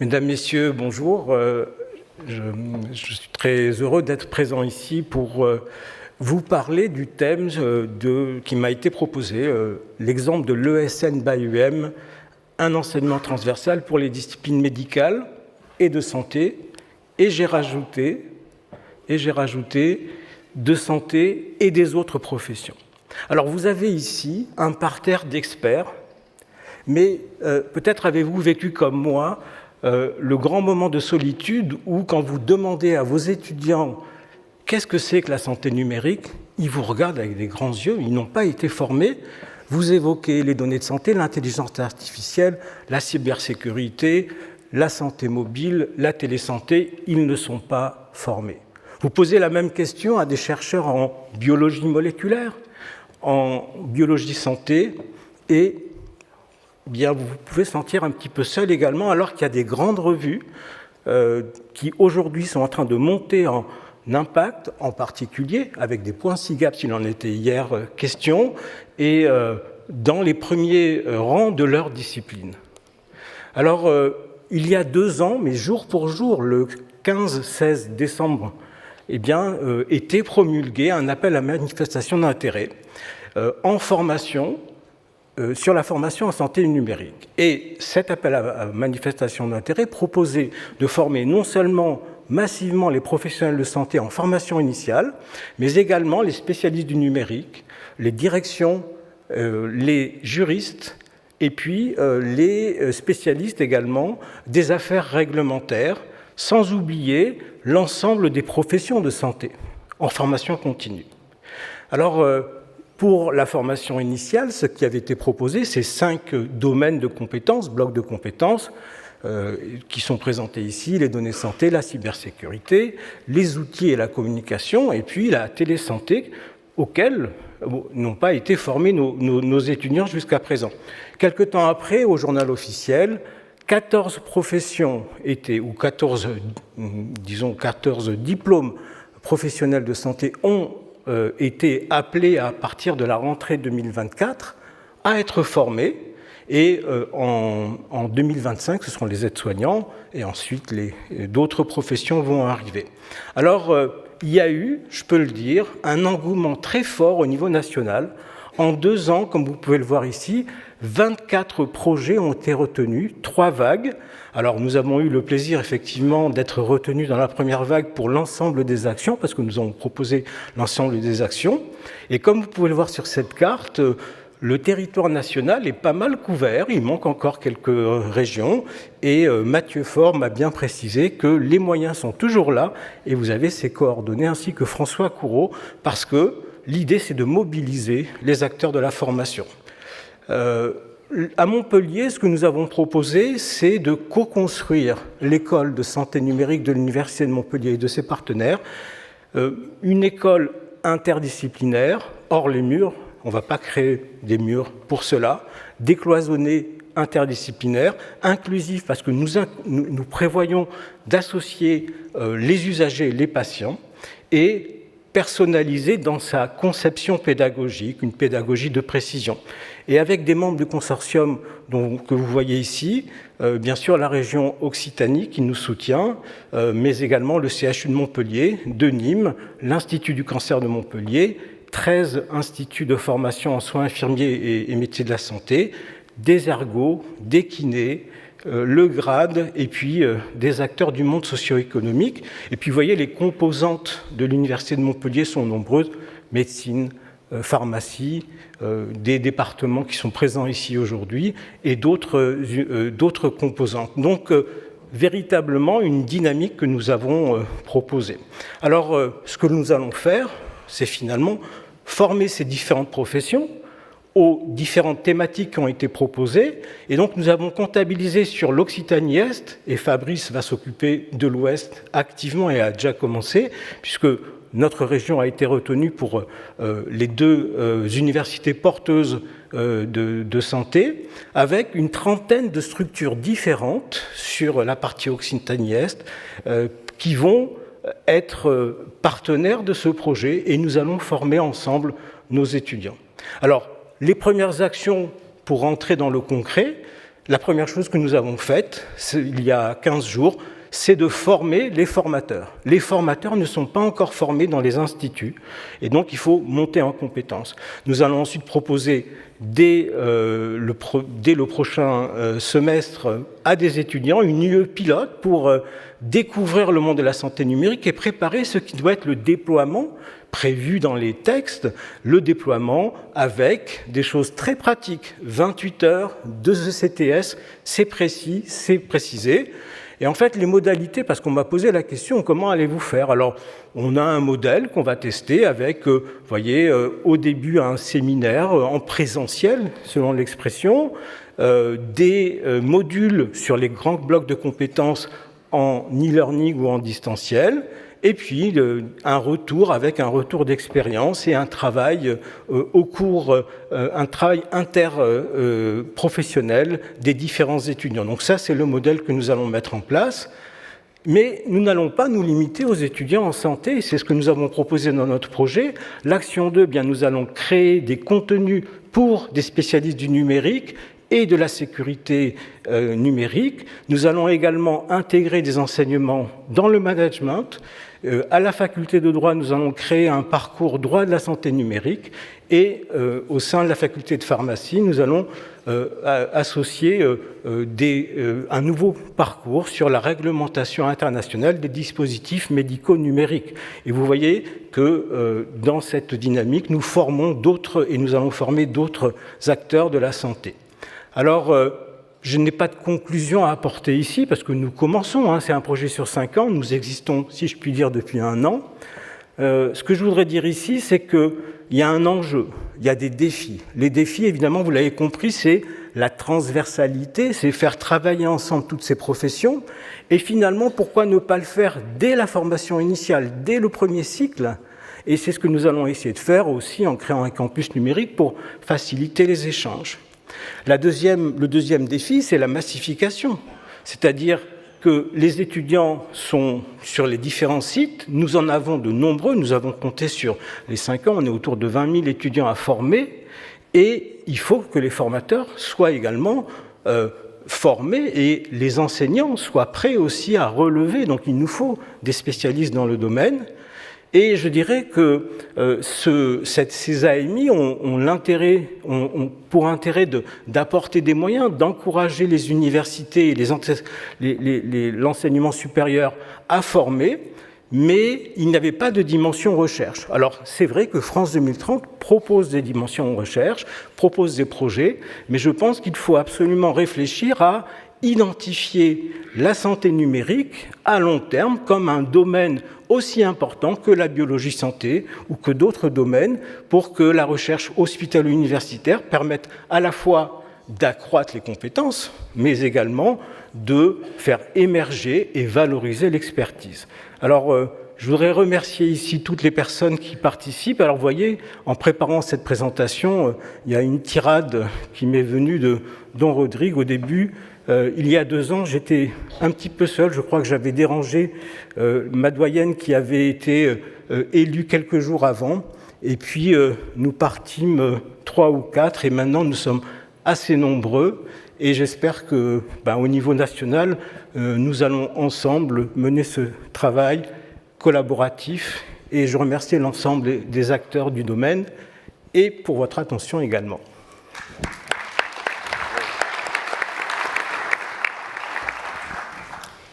Mesdames, Messieurs, bonjour. Je suis très heureux d'être présent ici pour vous parler du thème qui m'a été proposé, l'exemple de l'ESN BAUM, un enseignement transversal pour les disciplines médicales et de santé, et j'ai rajouté de santé et des autres professions. Alors vous avez ici un parterre d'experts, mais peut-être avez-vous vécu comme moi le grand moment de solitude où, quand vous demandez à vos étudiants qu'est-ce que c'est que la santé numérique, ils vous regardent avec des grands yeux, ils n'ont pas été formés. Vous évoquez les données de santé, l'intelligence artificielle, la cybersécurité, la santé mobile, la télésanté, ils ne sont pas formés. Vous posez la même question à des chercheurs en biologie moléculaire, en biologie santé, et bien, vous pouvez sentir un petit peu seul également, alors qu'il y a des grandes revues qui aujourd'hui sont en train de monter en impact, en particulier avec des points SIGAP, s'il en était hier question, et dans les premiers rangs de leur discipline. Alors, il y a 2 ans, mais jour pour jour, le 15-16 décembre, était promulgué un appel à manifestation d'intérêt en formation, sur la formation en santé numérique. Et cet appel à manifestation d'intérêt proposait de former non seulement massivement les professionnels de santé en formation initiale, mais également les spécialistes du numérique, les directions, les juristes, et puis les spécialistes également des affaires réglementaires, sans oublier l'ensemble des professions de santé en formation continue. Alors, pour la formation initiale, ce qui avait été proposé, c'est 5 domaines de compétences, blocs de compétences, qui sont présentés ici, les données santé, la cybersécurité, les outils et la communication, et puis la télésanté, auxquels n'ont pas été formés nos étudiants jusqu'à présent. Quelque temps après, au journal officiel, 14 professions étaient, ou 14 diplômes professionnels de santé ont été appelés à partir de la rentrée 2024 à être formés, et en 2025 ce seront les aides-soignants, et ensuite d'autres professions vont arriver. Alors il y a eu, je peux le dire, un engouement très fort au niveau national. En 2 ans, comme vous pouvez le voir ici, 24 projets ont été retenus, 3 vagues. Alors nous avons eu le plaisir effectivement d'être retenus dans la première vague pour l'ensemble des actions, parce que nous avons proposé l'ensemble des actions. Et comme vous pouvez le voir sur cette carte, le territoire national est pas mal couvert, il manque encore quelques régions, et Mathieu Faure m'a bien précisé que les moyens sont toujours là, et vous avez ses coordonnées, ainsi que François Coureau, parce que l'idée c'est de mobiliser les acteurs de la formation. À Montpellier, ce que nous avons proposé, c'est de co-construire l'école de santé numérique de l'Université de Montpellier et de ses partenaires, une école interdisciplinaire, hors les murs, on ne va pas créer des murs pour cela, décloisonnée, interdisciplinaire, inclusif, parce que nous prévoyons d'associer les usagers et les patients, et personnalisée dans sa conception pédagogique, une pédagogie de précision. Et avec des membres du consortium que vous voyez ici, bien sûr la région Occitanie qui nous soutient, mais également le CHU de Montpellier, de Nîmes, l'Institut du cancer de Montpellier, 13 instituts de formation en soins infirmiers et métiers de la santé, des ergots, des kinés, le grade, et puis des acteurs du monde socio-économique. Et puis vous voyez, les composantes de l'Université de Montpellier sont nombreuses, médecine, pharmacie, des départements qui sont présents ici aujourd'hui, et d'autres composantes. Donc, véritablement une dynamique que nous avons proposée. Alors, ce que nous allons faire, c'est finalement former ces différentes professions aux différentes thématiques qui ont été proposées. Et donc, nous avons comptabilisé sur l'Occitanie-Est, et Fabrice va s'occuper de l'Ouest activement et a déjà commencé, puisque notre région a été retenue pour les 2 universités porteuses de santé, avec une trentaine de structures différentes sur la partie Occitanie-Est qui vont être partenaires de ce projet, et nous allons former ensemble nos étudiants. Alors, les premières actions pour entrer dans le concret, la première chose que nous avons faite, il y a 15 jours, c'est de former les formateurs. Les formateurs ne sont pas encore formés dans les instituts, et donc il faut monter en compétences. Nous allons ensuite proposer dès le prochain semestre à des étudiants une UE pilote pour découvrir le monde de la santé numérique et préparer ce qui doit être le déploiement prévu dans les textes, le déploiement avec des choses très pratiques. 28 heures, 2 ECTS, c'est précis, c'est précisé. Et en fait, les modalités, parce qu'on m'a posé la question, comment allez-vous faire? Alors, on a un modèle qu'on va tester avec, vous voyez, au début un séminaire en présentiel, selon l'expression, des modules sur les grands blocs de compétences en e-learning ou en distanciel, et puis un retour avec un retour d'expérience et un travail au cours, un travail interprofessionnel des différents étudiants. Donc ça, c'est le modèle que nous allons mettre en place. Mais nous n'allons pas nous limiter aux étudiants en santé, c'est ce que nous avons proposé dans notre projet. L'action 2, bien, nous allons créer des contenus pour des spécialistes du numérique et de la sécurité numérique. Nous allons également intégrer des enseignements dans le management. À la faculté de droit, nous allons créer un parcours droit de la santé numérique et au sein de la faculté de pharmacie, nous allons associer un nouveau parcours sur la réglementation internationale des dispositifs médicaux numériques. Et vous voyez que dans cette dynamique, nous formons d'autres et nous allons former d'autres acteurs de la santé. Alors, je n'ai pas de conclusion à apporter ici, parce que nous commençons, hein, c'est un projet sur 5 ans, nous existons, si je puis dire, depuis 1 an. Ce que je voudrais dire ici, c'est qu'il y a un enjeu, il y a des défis. Les défis, évidemment, vous l'avez compris, c'est la transversalité, c'est faire travailler ensemble toutes ces professions, et finalement, pourquoi ne pas le faire dès la formation initiale, dès le premier cycle? Et c'est ce que nous allons essayer de faire aussi en créant un campus numérique pour faciliter les échanges. Le deuxième défi, c'est la massification, c'est-à-dire que les étudiants sont sur les différents sites, nous en avons de nombreux, nous avons compté sur les 5 ans, on est autour de 20 000 étudiants à former, et il faut que les formateurs soient également formés et les enseignants soient prêts aussi à relever, donc il nous faut des spécialistes dans le domaine. Et je dirais que ces AMI ont pour intérêt d'apporter des moyens, d'encourager les universités et l'enseignement supérieur à former, mais il n'y avait pas de dimension recherche. Alors c'est vrai que France 2030 propose des dimensions recherche, propose des projets, mais je pense qu'il faut absolument réfléchir à identifier la santé numérique à long terme comme un domaine aussi important que la biologie santé ou que d'autres domaines pour que la recherche hospitalo-universitaire permette à la fois d'accroître les compétences, mais également de faire émerger et valoriser l'expertise. Alors, je voudrais remercier ici toutes les personnes qui participent. Alors, vous voyez, en préparant cette présentation, il y a une tirade qui m'est venue de Don Rodrigue au début. Il y a 2 ans, j'étais un petit peu seul. Je crois que j'avais dérangé ma doyenne qui avait été élue quelques jours avant. Et puis, nous partîmes 3 ou 4 et maintenant, nous sommes assez nombreux. Et j'espère que, au niveau national, nous allons ensemble mener ce travail collaboratif. Et je remercie l'ensemble des acteurs du domaine et pour votre attention également.